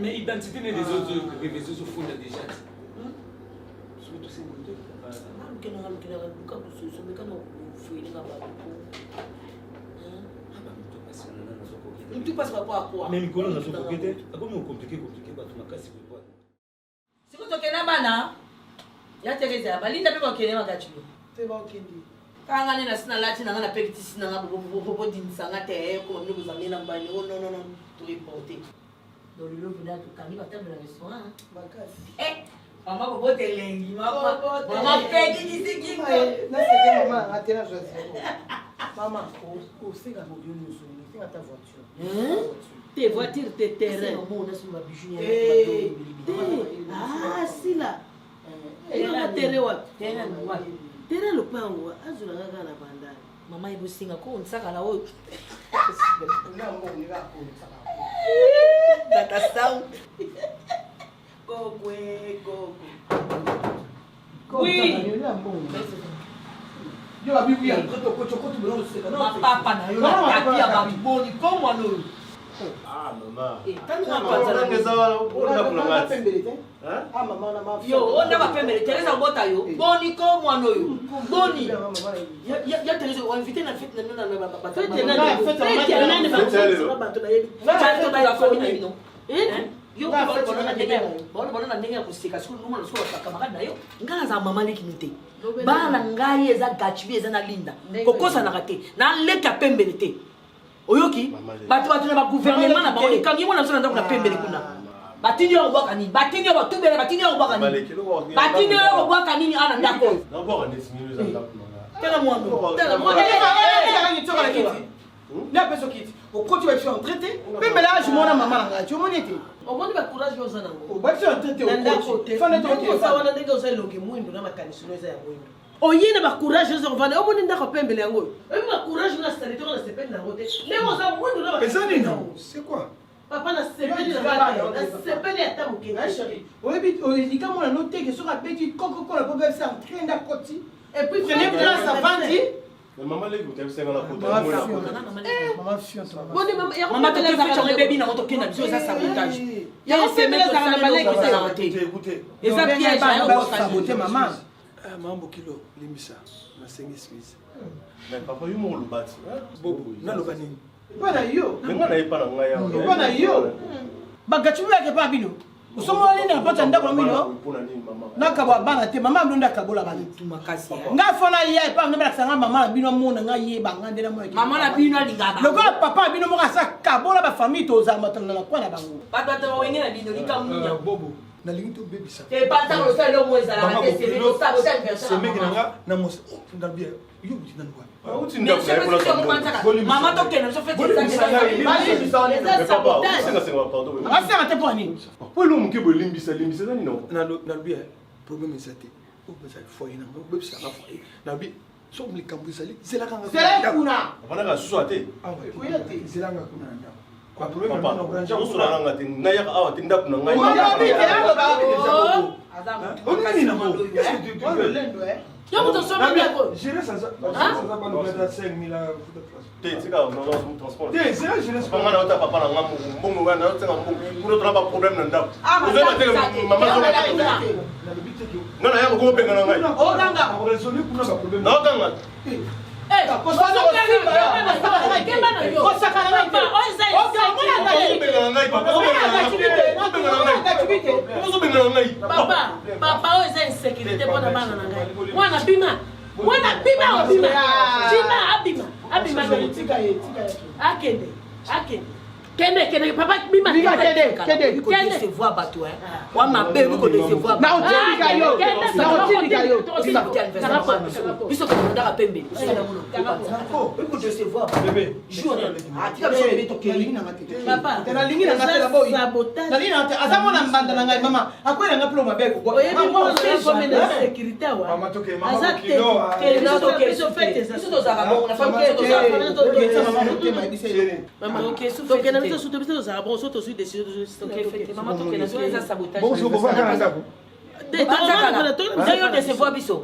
mais identité des autres réseaux se font déjà surtout c'est mon deux mkina buka bususu mekana ufuile nga babu tu passes pas à quoi mais Nicolas na so kokete akomi compliqué bato makasi kwa siko tokena bana ya Teresa balinda pe bakene magachi te ba okindi kanga nena sina lati na ngana pekiti sina ngaba bobo dinsanga te ko mbi buzange na mbani oh non to reporter dans le lobe là tout kani batable na restaurant bakasi mama bobo telengi mama pekiti sikiko na c'est maman atena choisi maman o sika mo yo nous ta voiture. Tes voitures, tes terrains. Ah, si là. Et on a terrain what? Terrain le pango. Azula ngana banda. Mama ibo singa ko unsaka la wo. Data sound. Go. Oui. Yo abi oui, papa na yo na tapi ya ba boni comme no. Ah maman. Yo, on a pas fait Teresa bota yo. Boni comme moi no yo. Boni. Ya Teresa on invité na fête na yo bona ndenge kusika siku numa nosoko camarade na yo ngala za mama leki mite bana ngai eza gachibi eza na linda kokosa na raté na leka pembele te oyoki bato na ba gouvernement na ba kangi mona sona ndako na pembele kuna batini yo bwaka nini batini yo batubele batini yo bwaka nini batini yo bwaka nini ana ndako na bwaka nesimi za ndako tena mwanzo na peso kiti okoti wa fion traité pembele age mona mama na ngacho monete omoni ba courage yo sana ngo ba fion traité okoti fana to okoti sawa na ndenge osa longe mwindo na makanisino eza ya mwindo oyine ba courage yo vana omoni ndako pembele yango ba courage na territoire na sepende na rote ndenge osa mwindo na makanisino c'est quoi papa na sepende na rote na sepende ya tamu kena chérie oyebi olika mona no teke soka petit koko kola po be faire train d'akoti et puis prenez place avandi. Maman leki utabisanga na kota. Maman fion. Boni mama ya mama to fait changé baby na moto kena biso za sabotage. Ya on fait mettre ça na baleki c'est la raté. Écoutez. Et ça piège ya saboter maman. Mambo kilo limbisa na sengi Smith. Mais papa yo mo lubati. Bobo na loba nini? Bana yo. Nga na ipa na ngaya. Bana yo. Bagachibu yake pa bino. Usomo nini apata ndako mino? Nakabwa bana te mama mlonda kabola bana. Tumakasi. Nga fona ye pa ngabela sanga mama bino mona nga ye banga ndela mo. Mama na bino lingaba. Loko papa bino mo kasa kabola ba famille to za matana na kwa na bango. Papa to wengine bino likamunya. Bobo na lingi to baby sa. E pata ko sa lo mo ezala na tese bino sa bo sa version. C'est meki nga na mo ndabia. Yo butina ndwa. Uti ndakula kwa mama to kena so fait ça. Papa, c'est pardon. Ah c'est raté pour nini? Pour le monde qui veut limbisa nani non. Na lubia problème ezate. O beza foyer na ngo bebisa ka foyer. Na bi so mli kambusali zela kanga. C'est kuna. Bana ka susu ate. Ah ouais. Oui ate zela nga kuna nda. Kwa problème papa na granja usura nga te na ya awa te ndaku na ngai. On nani na mo. On le lendo Yo mo to so bien ko. Gérer ça ça pas nous mettre 5000 à foutre de place. Te tika non non transport. Te c'est là gérer ça. Panga na ota papa na ngamu mbongo nga na ota ngamu kuno tona ba problème na ndaku. Ozo ba tele mama zo ba tele. Non na ya ko benga na ngai. O ganga. On résoudre kuna ba problème. Na ganga. Eh, ko so ko kali ba. Kemba na yo. Ko sakana na ba. O zai. O benga na ngai papa. O benga na ngai. Papa o zai sécurité bona bana na ngai. Mwana bima. Mwana bima o bima. Bima abima tika ye. Akende. Kende papa bima kende se voit bato hein. Wa mabe ko de se voit. Na otika yo. Biso ko ndaka pembe. Ko de se voit. Bébé. Atika biso bébé to kelingi na ngate. Papa. Tena lingi na ngate la boy. Na lingi na ngate azamo na mbanda na ngai mama. Akwela ngaplo mabe ko. Mama ko mena sécurité wa. Mama to ke mama kilo. Biso fete ça. Biso to za ba na famille to za mama OK so fete. Biso so to biso za bon so to su décision de mama to ke na so za sabotage. Bonjour bon va ndako. D'ailleurs de se voir biso.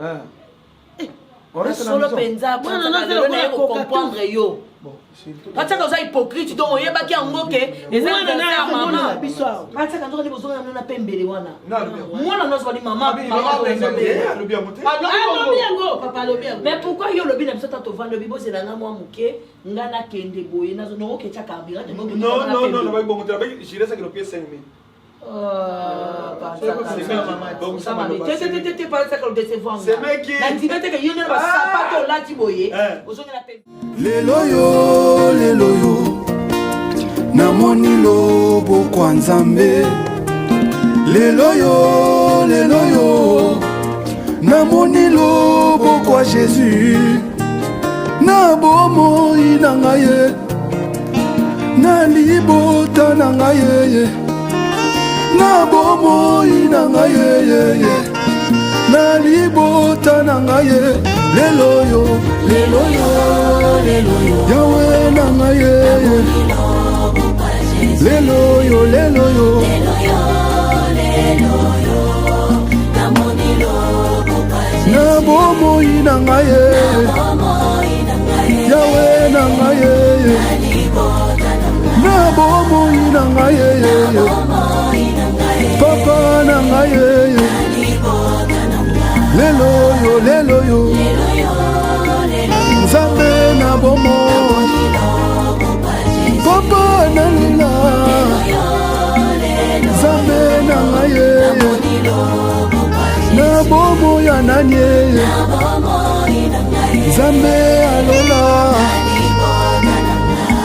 Solo penza pour comprendre yo. Ataka za hypocrite donc oyebaki yango ke ezana na mama biso. Ataka ndoka libozo na pembele wana. Mwana nozo bali mama lobi yango te. Lobi yango papa lobi yango. Mais pourquoi yo lobi na biso tato vendre lobi boze na mwa muke ngana kende boye nazo no ke chaka abira te boke. Non, ba bongo te ba jire ça que le pied 5000. lelo yo namoni loboko ya Nzambe lelo yo namoni loboko ya Jésus na bomoi na ngai na libota na ngai yeye na bomoi na ngai yeye na libota na ngai lelo yo Yawe na ngai yeye lelo yo na bomoi na ngai Yawe na ngai yeye na bomoi na ngai yeye papa na ngai yeye lelo yo nzambe na bomoi papa na lila nzambe na ngai yeye na bomoi ya nani yeye nzambe alola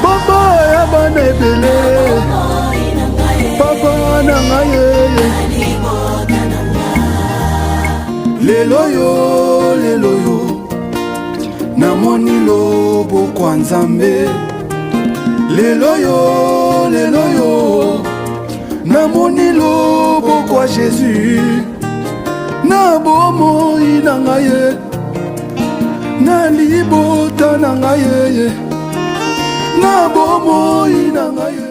papa ya bana ebele papa na ngai yeye lelo yo namoni loboko ya nzambe lelo yo namoni loboko ya jésus na bomoi na ngai na libota na ngai na bomoi na ngai